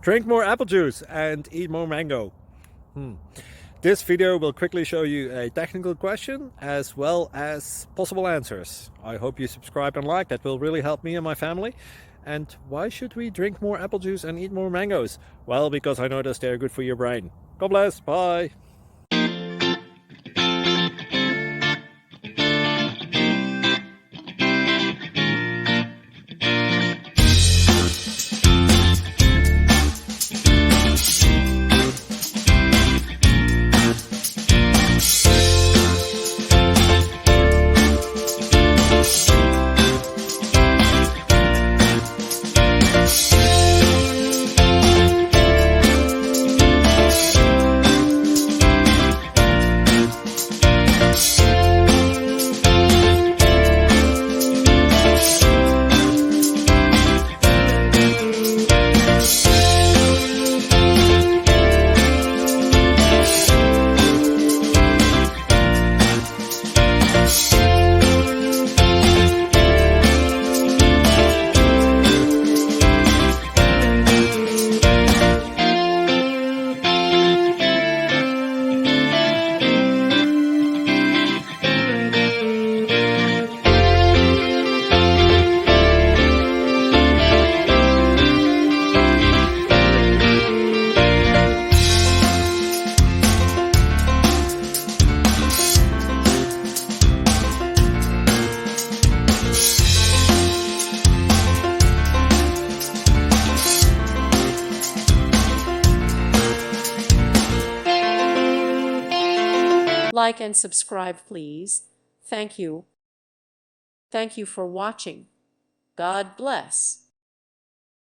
Drink more apple juice and eat more mango. This video will quickly show you a technical question as well as possible answers. I hope you subscribe and like, that will really help me and my family. And why should we drink more apple juice and eat more mangoes? Well, because I noticed they're good for your brain. God bless, bye! Like and subscribe, please. Thank you. Thank you for watching. God bless.